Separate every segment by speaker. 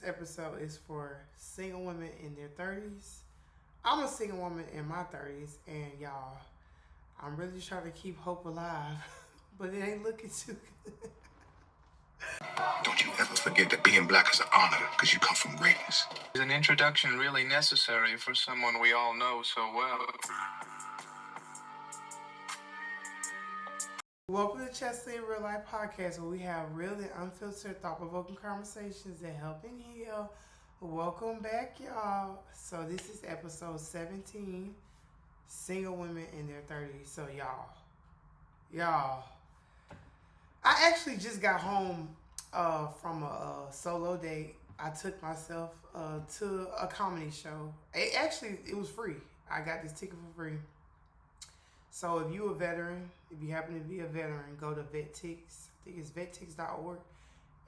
Speaker 1: episode is for single women in their 30s. I'm a single woman in my 30s, and y'all, I'm really trying to keep hope alive, but it ain't looking too good.
Speaker 2: Don't you ever forget that being black is an honor because you come from greatness.
Speaker 3: Is an introduction really necessary for someone we all know so well?
Speaker 1: Welcome to ChesleyIRL Life Podcast, where we have real and unfiltered, thought-provoking conversations that help and heal. Welcome back, y'all. So this is episode 17, single women in their 30s. So y'all, I actually just got home from a solo date. I took myself to a comedy show. It was free. I got this ticket for free. So if you're a veteran, if you happen to be a veteran, go to VetTix. I think it's vettix.org,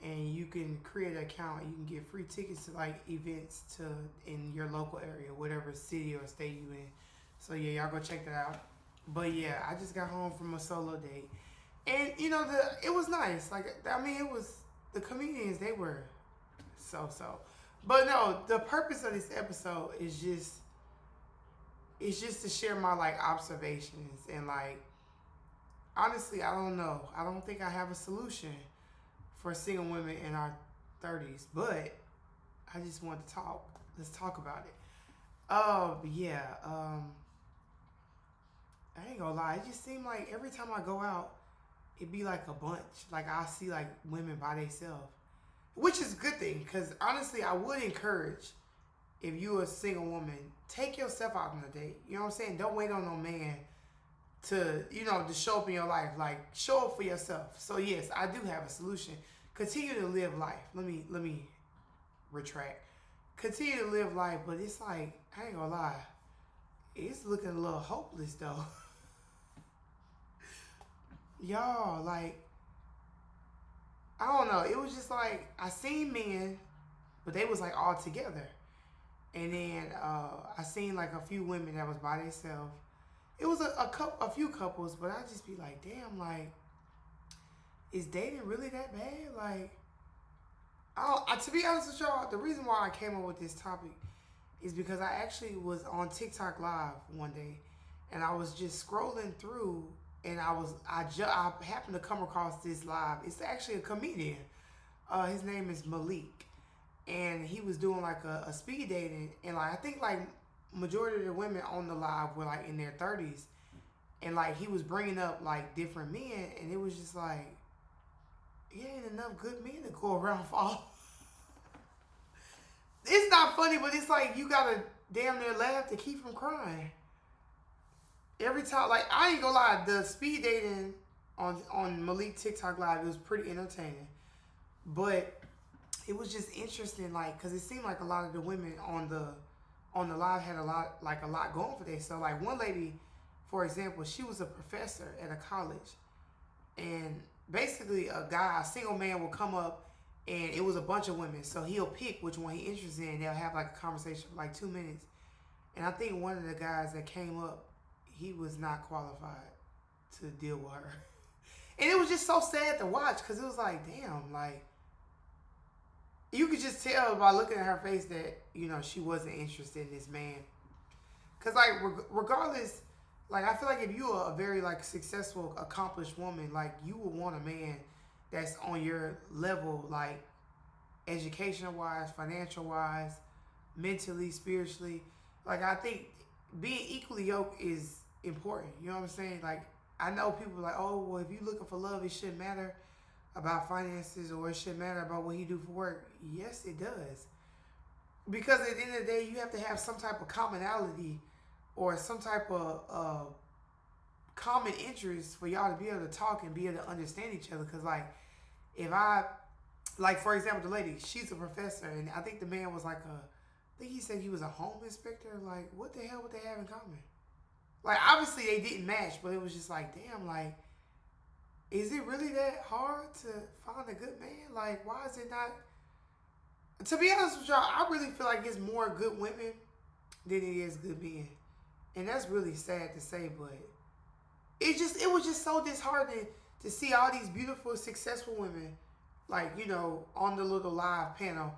Speaker 1: and you can create an account. You can get free tickets to like events in your local area, whatever city or state you in. So yeah, y'all go check that out. But yeah, I just got home from a solo date, and it was nice. It was the comedians, they were so. But no, the purpose of this episode is just to share my observations, and honestly, I don't know. I don't think I have a solution for single women in our 30s, but I just want to talk. Let's talk about it. I ain't gonna lie. It just seemed like every time I go out, it'd be like a bunch. I see women by themselves, which is a good thing, because honestly, I would encourage, if you're a single woman, take yourself out on a date. You know what I'm saying? Don't wait on no man to show up in your life. Show up for yourself. So yes, I do have a solution. Continue to live life. Let me retract. Continue to live life, but it's I ain't gonna lie, it's looking a little hopeless though. Y'all, I don't know. It was just I seen men, but they was all together. And then I seen a few women that was by themselves. It was a few couples, but I just be damn, is dating really that bad? To be honest with y'all, the reason why I came up with this topic is because I actually was on TikTok Live one day, and I was just scrolling through, and I happened to come across this live. It's actually a comedian. His name is Malik. And he was doing a speed dating, and I think majority of the women on the live were in their 30s, and he was bringing up different men, and it was just it ain't enough good men to go around for all. It's not funny, but it's you gotta damn near laugh to keep from crying. Every time, I ain't gonna lie, the speed dating on Malik TikTok Live, it was pretty entertaining, but it was just interesting, because it seemed a lot of the women on the live had a lot going for them. So, one lady, for example, she was a professor at a college, and basically a single man will come up, and it was a bunch of women. So he'll pick which one he's interested in. They'll have a conversation for 2 minutes, and I think one of the guys that came up, he was not qualified to deal with her, and it was just so sad to watch, because it was damn, you could just tell by looking at her face that, she wasn't interested in this man. Because, regardless, I feel if you're a very, successful, accomplished woman, you would want a man that's on your level, education-wise, financial-wise, mentally, spiritually. I think being equally yoked is important. You know what I'm saying? I know people oh, well, if you're looking for love, it shouldn't matter about finances, or it shouldn't matter about what he do for work. Yes, it does. Because at the end of the day, you have to have some type of commonality, or some type of common interest for y'all to be able to talk and be able to understand each other. Because if I, for example, the lady, she's a professor, and I think the man was I think he said he was a home inspector. What the hell would they have in common? Obviously they didn't match, but it was just damn, is it really that hard to find a good man? Why is it not? To be honest with y'all, I really feel it's more good women than it is good men. And that's really sad to say, but it was just so disheartening to see all these beautiful, successful women, on the little live panel,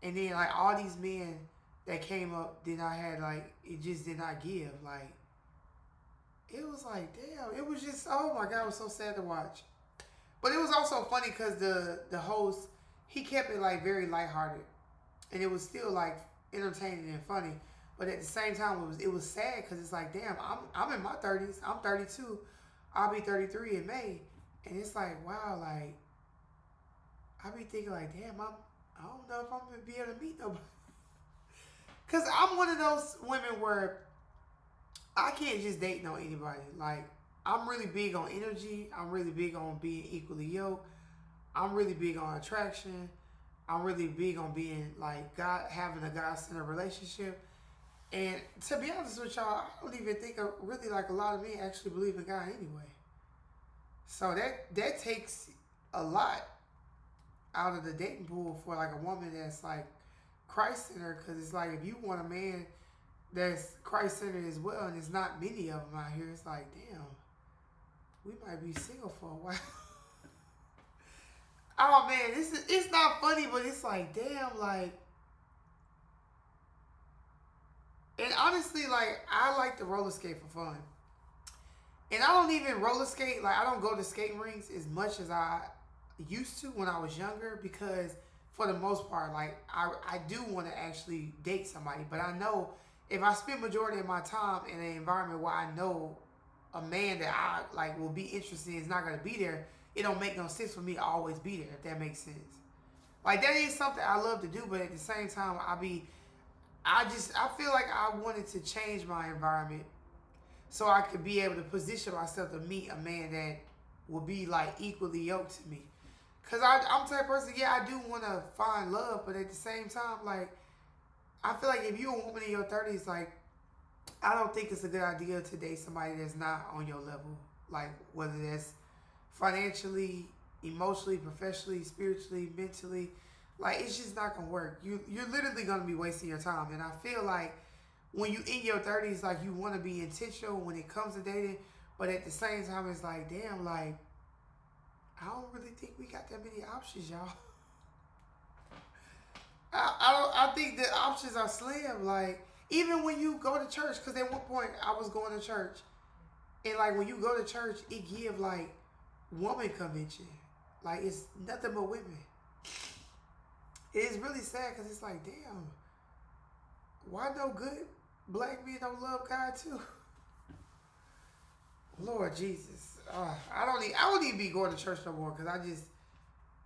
Speaker 1: And then like all these men that came up did not have like it just did not give. Like it was like damn, it was just oh my god, it was so sad to watch. But it was also funny because the host he kept it like very lighthearted, and it was still like entertaining and funny. But at the same time, it was sad because it's like damn, I'm in my 30s. I'm 32. I'll be 33 in May, and it's like wow, like I be thinking like damn, I don't know if I'm gonna be able to meet nobody. Cause I'm one of those women where I can't just date no anybody. Like I'm really big on energy. I'm really big on being equally yoked. I'm really big on attraction. I'm really big on being like God, having a God-centered relationship. And to be honest with y'all, I don't even think really like a lot of men actually believe in God anyway. So that takes a lot out of the dating pool for like a woman that's like Christ-centered. Because it's like if you want a man that's Christ-centered as well, and there's not many of them out here, it's like damn, we might be single for a while. Oh man, it's not funny, but it's like damn, like. And honestly, like I like to roller skate for fun, and I don't even roller skate. Like I don't go to skating rinks as much as I used to when I was younger because for the most part, like I do want to actually date somebody, but I know if I spend majority of my time in an environment where I know a man that I like will be interested in is not going to be there, it don't make no sense for me to always be there, if that makes sense. Like that is something I love to do, but at the same time I feel like I wanted to change my environment so I could be able to position myself to meet a man that will be like equally yoked to me. Cause I'm the type of person, yeah, I do want to find love, but at the same time, like I feel like if you're a woman in your 30s, like I don't think it's a good idea to date somebody that's not on your level. Like whether that's financially, emotionally, professionally, spiritually, mentally, like it's just not gonna work. You're literally gonna be wasting your time. And I feel like when you in your 30s, like you want to be intentional when it comes to dating, but at the same time, it's like damn, like I don't really think we got that many options, y'all. I think the options are slim. Like even when you go to church, because at one point I was going to church, and like when you go to church, it give like woman convention, like it's nothing but women. It's really sad because it's like damn, why no good black men don't love God too? Lord Jesus, I don't even be going to church no more because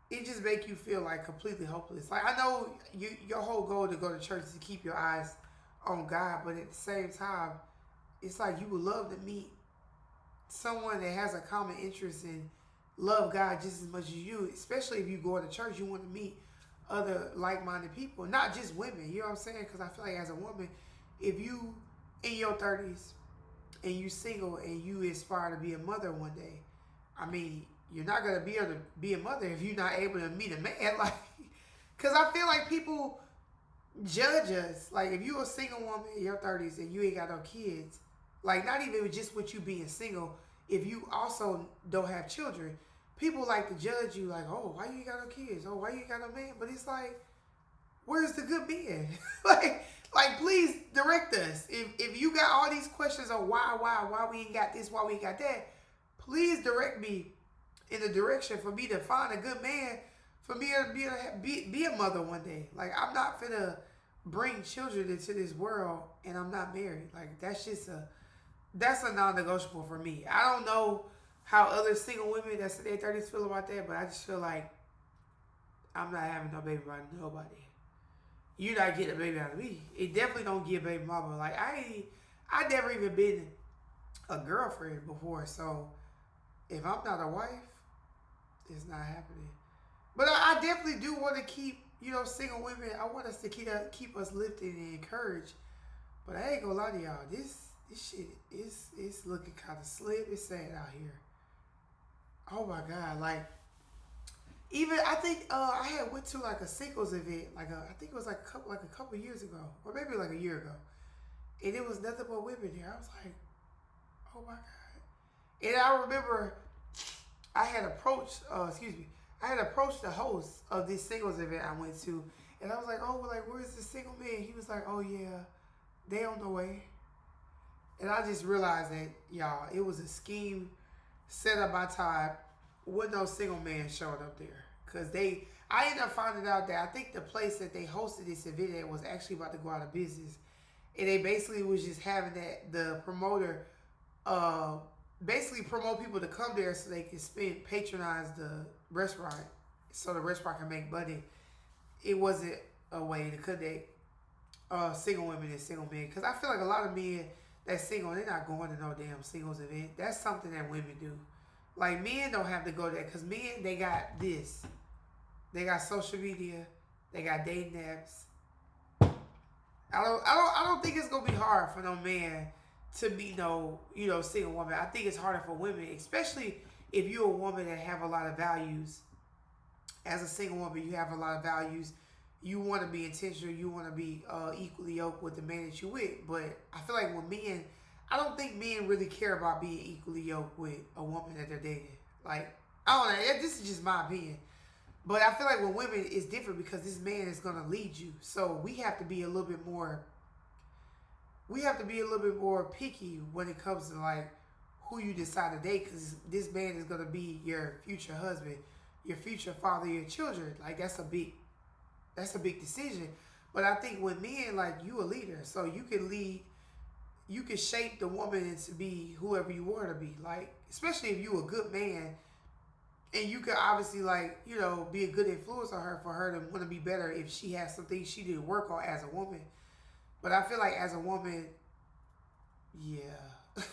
Speaker 1: it just make you feel like completely hopeless. Like I know your whole goal to go to church is to keep your eyes on God, but at the same time, it's like you would love to meet someone that has a common interest in love God just as much as you. Especially if you go to church, you want to meet other like-minded people, not just women. You know what I'm saying? Because I feel like as a woman, if you in your 30s and you single and you aspire to be a mother one day, I mean, you're not gonna be able to be a mother if you're not able to meet a man. Like, cause I feel like people judge us. Like, if you're a single woman in your 30s and you ain't got no kids, like not even just with you being single, if you also don't have children, people like to judge you. Like, oh, why you ain't got no kids? Oh, why you ain't got no man? But it's like, where's the good men? like, please direct us. If you got all these questions on why we ain't got this, why we ain't got that, please direct me in the direction for me to find a good man for me to be a mother one day. Like I'm not finna bring children into this world and I'm not married. Like that's a non-negotiable for me. I don't know how other single women that's in their 30s feel about that, but I just feel like I'm not having no baby by nobody. You not getting a baby out of me. It definitely don't get baby mama. Like I never even been a girlfriend before, so if I'm not a wife, it's not happening. But I definitely do want to keep, single women. I want us to keep us lifted and encouraged. But I ain't gonna lie to y'all. This shit is looking kind of slim. It's sad out here. Oh my God! Like, even I think I had went to like a singles event. I think it was like a couple years ago, or maybe like a year ago, and it was nothing but women there. I was like, oh my God! And I remember I had approached the host of this singles event I went to, And I was like, oh, well, like, where's the single man? He was like, oh, yeah, they on the way. And I just realized that, y'all, it was a scheme set up by Todd with no single man showing up there. Because I ended up finding out that I think the place that they hosted this event at was actually about to go out of business. And they basically was just having the promoter basically promote people to come there so they can patronize the restaurant so the restaurant can make money. It wasn't a way to connect single women and single men. Because I feel like a lot of men that's single, they're not going to no damn singles event. That's something that women do. Like, men don't have to go there because men, they got this. They got social media. They got dating apps. I don't think it's gonna be hard for no man to be no, single woman. I think it's harder for women, especially if you're a woman that have a lot of values. As a single woman, you have a lot of values. You want to be intentional. You want to be equally yoked with the man that you with. But I feel like with men, I don't think men really care about being equally yoked with a woman that they're dating. Like, I don't know. This is just my opinion. But I feel like with women, it's different because this man is going to lead you. So we have to be a little bit more picky when it comes to, like, who you decide to date. Because this man is going to be your future husband, your future father, your children. Like, that's a big decision. But I think with men, like, you a leader. So you can lead, you can shape the woman into be whoever you want her to be. Like, especially if you a good man. And you could obviously, like, be a good influence on her for her to want to be better if she has some things she didn't work on as a woman. But I feel like as a woman, yeah.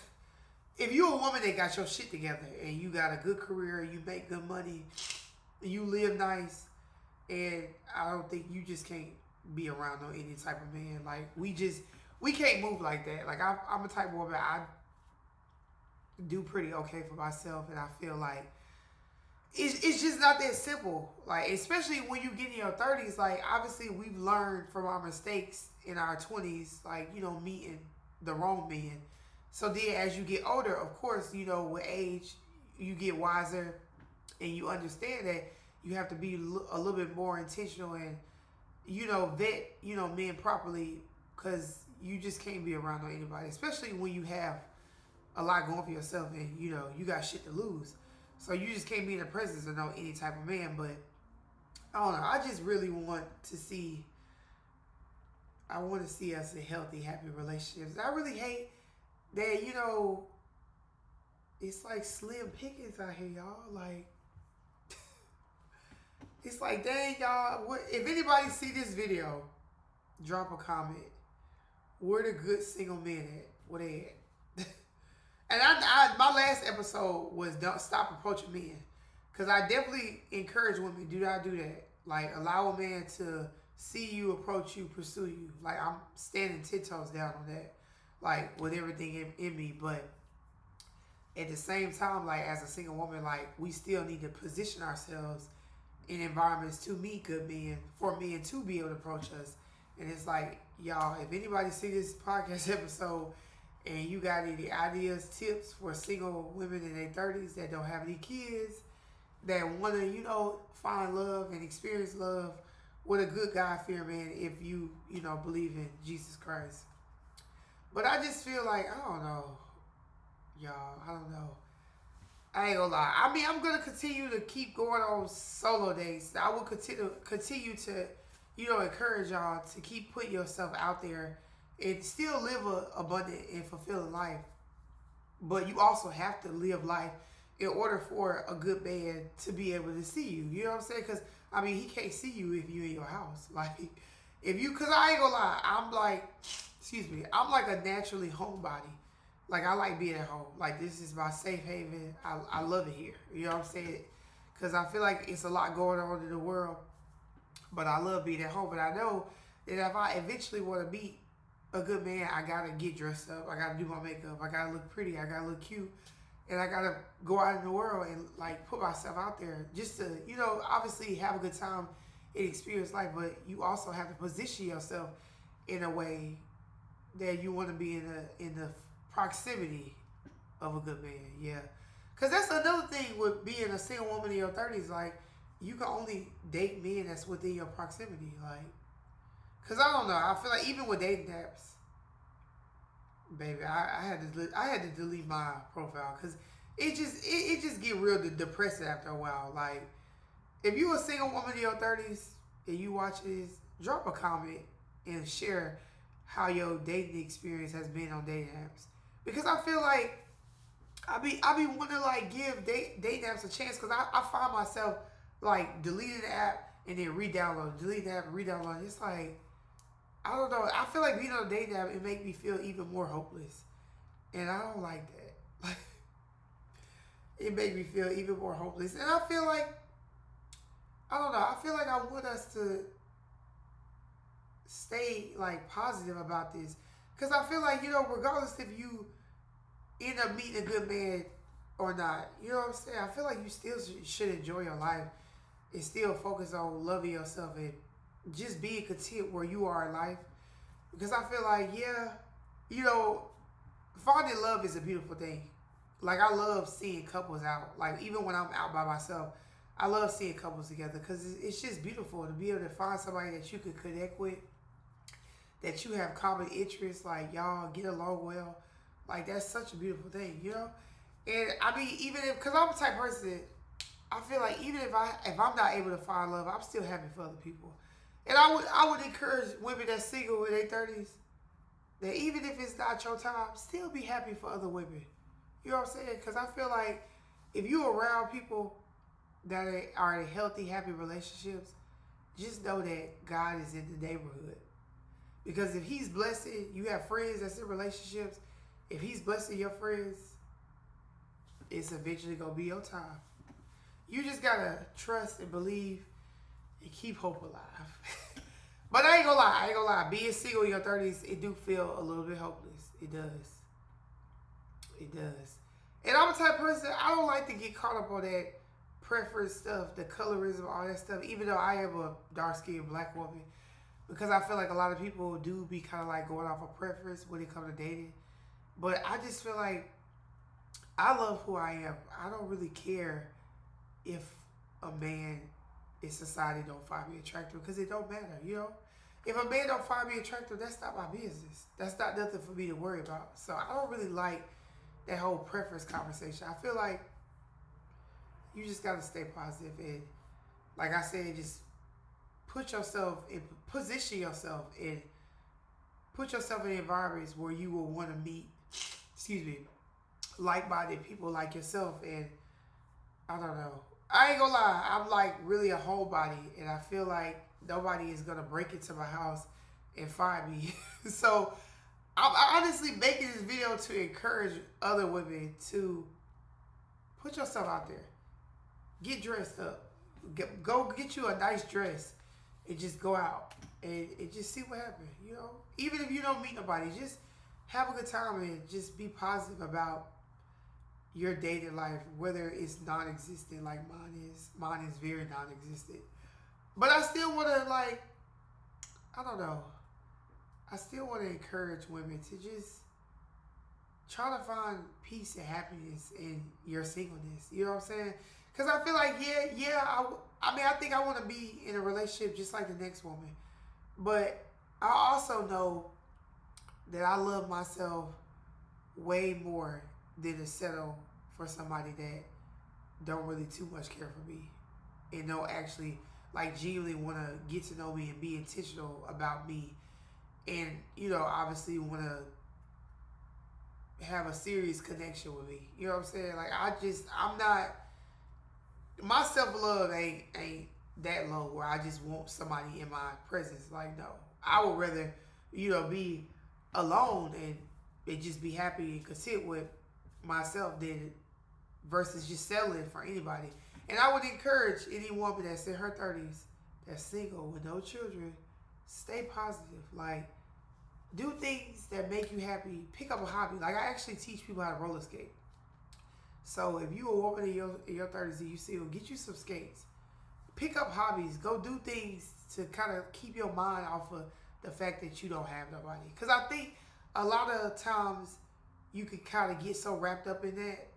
Speaker 1: If you're a woman that got your shit together and you got a good career, you make good money, you live nice, and I don't think you just can't be around no any type of man. Like, we can't move like that. Like, I'm a type of woman, I do pretty okay for myself, and I feel like it's just not that simple. Like, especially when you get in your 30s, like, obviously we've learned from our mistakes in our 20s, like, meeting the wrong men. So then as you get older, of course, with age, you get wiser and you understand that you have to be a little bit more intentional and, vet, men properly, because you just can't be around anybody, especially when you have a lot going for yourself and, you got shit to lose. So you just can't be in the presence of any type of man. But I don't know. I just really want to see us in healthy, happy relationships. I really hate that, it's like slim pickings out here, y'all. Like, it's like, dang, y'all. If anybody see this video, drop a comment. Where the good single men at? Where they at? And my last episode was don't stop approaching men. Because I definitely encourage women, do not do that. Like, allow a man to see you, approach you, pursue you. Like, I'm standing 10 toes down on that. Like, with everything in me. But at the same time, like, as a single woman, like, we still need to position ourselves in environments to meet good men, for men to be able to approach us. And it's like, y'all, if anybody see this podcast episode and you got any ideas, tips for single women in their 30s that don't have any kids, that want to, find love and experience love with a good God-fearing man, if you, believe in Jesus Christ. But I just feel like, I don't know, y'all, I don't know. I ain't gonna lie. I mean, I'm going to continue to keep going on solo dates. I will continue to, encourage y'all to keep putting yourself out there and still live a abundant and fulfilling life. But you also have to live life in order for a good man to be able to see you. You know what I'm saying? Because, I mean, he can't see you if you in your house. Like, because I ain't gonna lie, I'm like a naturally homebody. Like, I like being at home. Like, this is my safe haven. I love it here. You know what I'm saying? Because I feel like it's a lot going on in the world. But I love being at home. But I know that if I eventually want to meet a good man, I got to get dressed up. I got to do my makeup. I got to look pretty. I got to look cute. And I got to go out in the world and, like, put myself out there just to, obviously have a good time and experience life. But you also have to position yourself in a way that you want to be in the proximity of a good man. Yeah. Because that's another thing with being a single woman in your 30s. Like, you can only date men that's within your proximity. Like, cause I don't know. I feel like even with dating apps, baby, I had to delete my profile because it just get real depressing after a while. Like, if you a single woman in your 30s and you watch this, drop a comment and share how your dating experience has been on dating apps. Because I feel like I be wanting to like give dating apps a chance because I find myself like deleting the app and then re-download, delete the app and re-download. It's like, I don't know. I feel like being on a dating app, it make me feel even more hopeless. And I don't like that. Like, it made me feel even more hopeless. And I feel like, I don't know, I feel like I want us to stay like positive about this. Because I feel like, regardless if you end up meeting a good man or not, you know what I'm saying? I feel like you still should enjoy your life and still focus on loving yourself and just being content where you are in life. Because I feel like, finding love is a beautiful thing. Like, I love seeing couples out. Like, even when I'm out by myself, I love seeing couples together because it's just beautiful to be able to find somebody that you can connect with, that you have common interests, like y'all get along well. Like, that's such a beautiful thing, And I mean, even if, because I'm the type of person, I feel like even if I'm not able to find love, I'm still happy for other people. And I would encourage women that's single in their 30s that even if it's not your time, still be happy for other women. You know what I'm saying? Because I feel like if you're around people that are in healthy, happy relationships, just know that God is in the neighborhood. Because if he's blessing, you have friends that's in relationships, if he's blessing your friends, it's eventually going to be your time. You just got to trust and believe and keep hope alive. But I ain't gonna lie. Being single in your 30s, it do feel a little bit hopeless. It does. And I'm the type of person, I don't like to get caught up on that preference stuff, the colorism, all that stuff, even though I am a dark-skinned black woman. Because I feel like a lot of people do be kind of like going off of preference when it comes to dating. But I just feel like I love who I am. I don't really care if a man in society don't find me attractive because it don't matter, If a man don't find me attractive, that's not my business. That's not nothing for me to worry about. So I don't really like that whole preference conversation. I feel like you just got to stay positive and, like I said, just position yourself and put yourself in environments where you will want to meet, like-minded people like yourself. And I don't know. I ain't gonna lie. I'm like really a homebody, and I feel like nobody is gonna break into my house and find me. So I'm honestly making this video to encourage other women to put yourself out there. Get dressed up. Go get you a nice dress and just go out and just see what happens, Even if you don't meet nobody, just have a good time and just be positive about your dating life, whether it's non-existent like mine is. Mine is very non-existent. But I still want to, I still want to encourage women to just try to find peace and happiness in your singleness. You know what I'm saying? Because I feel like, I think I want to be in a relationship just like the next woman. But I also know that I love myself way more than to settle for somebody that don't really too much care for me and don't actually genuinely want to get to know me and be intentional about me and obviously want to have a serious connection with me. You know what I'm saying? I'm not, my self-love ain't that low where I just want somebody in my presence. No, I would rather be alone and just be happy and content with myself than versus just settling for anybody. And I would encourage any woman that's in her 30s, that's single with no children, stay positive. Do things that make you happy. Pick up a hobby. I actually teach people how to roller skate. So if you a woman in your 30s and you single, get you some skates. Pick up hobbies. Go do things to kind of keep your mind off of the fact that you don't have nobody. Because I think a lot of times you can kind of get so wrapped up in that,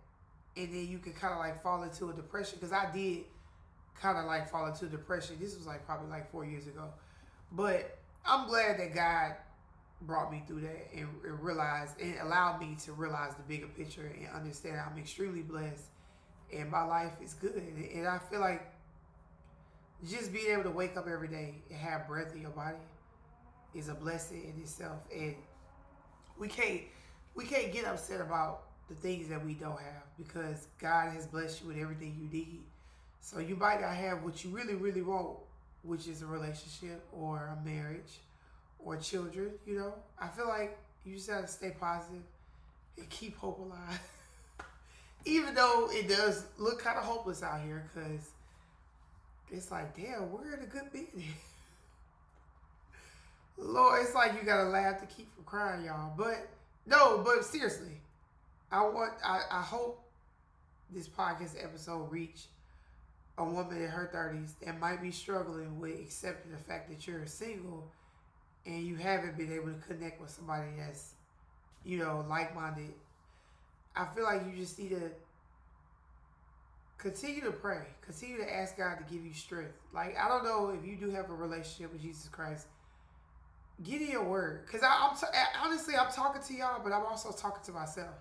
Speaker 1: and then you can kind of fall into a depression. Because I did kind of like fall into depression. This was like probably like 4 years ago. But I'm glad that God brought me through that and realized and allowed me to realize the bigger picture and understand I'm extremely blessed and my life is good. And I feel like just being able to wake up every day and have breath in your body is a blessing in itself. And we can't get upset about the things that we don't have because God has blessed you with everything you need. So you might not have what you really, really want, which is a relationship or a marriage or children, you know. I feel like you just have to stay positive and keep hope alive. Even though it does look kind of hopeless out here because it's like, damn, where are the good men? Lord, it's like you gotta laugh to keep from crying, y'all. But no, but seriously, I hope this podcast episode reach a woman in her 30s that might be struggling with accepting the fact that you're single and you haven't been able to connect with somebody that's, you know, like-minded. I feel like you just need to continue to pray. Continue to ask God to give you strength. Like, I don't know if you do have a relationship with Jesus Christ. Get in your word. Because honestly, I'm talking to y'all, but I'm also talking to myself.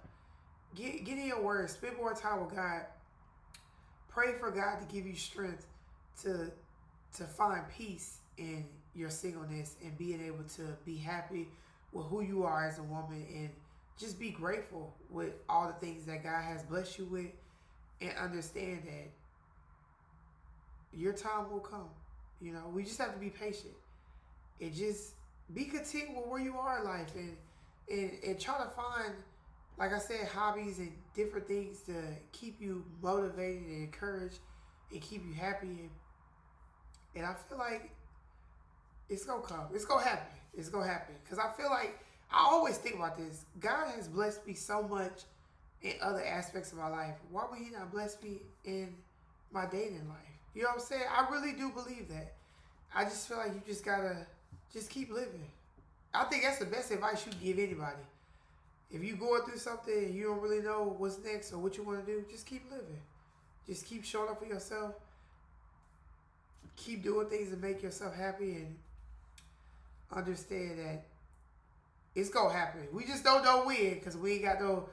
Speaker 1: Get in your word. Spend more time with God. Pray for God to give you strength to find peace in your singleness and being able to be happy with who you are as a woman and just be grateful with all the things that God has blessed you with and understand that your time will come. You know, we just have to be patient and just be content with where you are in life and try to find, like I said, hobbies and different things to keep you motivated and encouraged and keep you happy. And I feel like it's going to come. It's going to happen. It's going to happen. Because I feel like, I always think about this. God has blessed me so much in other aspects of my life. Why would he not bless me in my dating life? You know what I'm saying? I really do believe that. I just feel like you just got to just keep living. I think that's the best advice you give anybody. If you're going through something and you don't really know what's next or what you want to do, just keep living. Just keep showing up for yourself. Keep doing things that make yourself happy and understand that it's going to happen. We just don't know when because we ain't got no,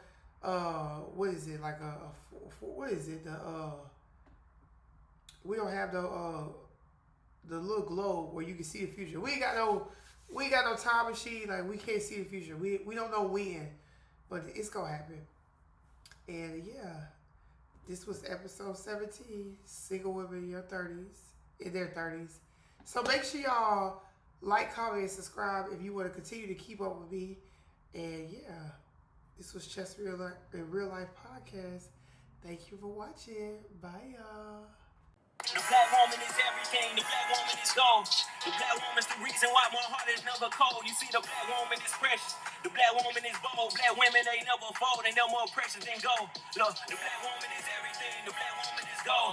Speaker 1: what is it, like what is it? We don't have the little globe where you can see the future. We ain't got no time machine. Like, we can't see the future. We don't know when, but it's going to happen. And yeah, this was episode 17, single women in their 30s. So make sure y'all like, comment, and subscribe if you want to continue to keep up with me. And yeah, this was ChesleyIRL in Real Life Podcast. Thank you for watching. Bye, y'all.
Speaker 4: The black woman is everything. The black woman is gold. The black woman's the reason why my heart is never cold. You see, the black woman is precious. The black woman is bold. Black women, they never fold. They no more precious than gold. Look, the black woman is everything. The black woman is gold.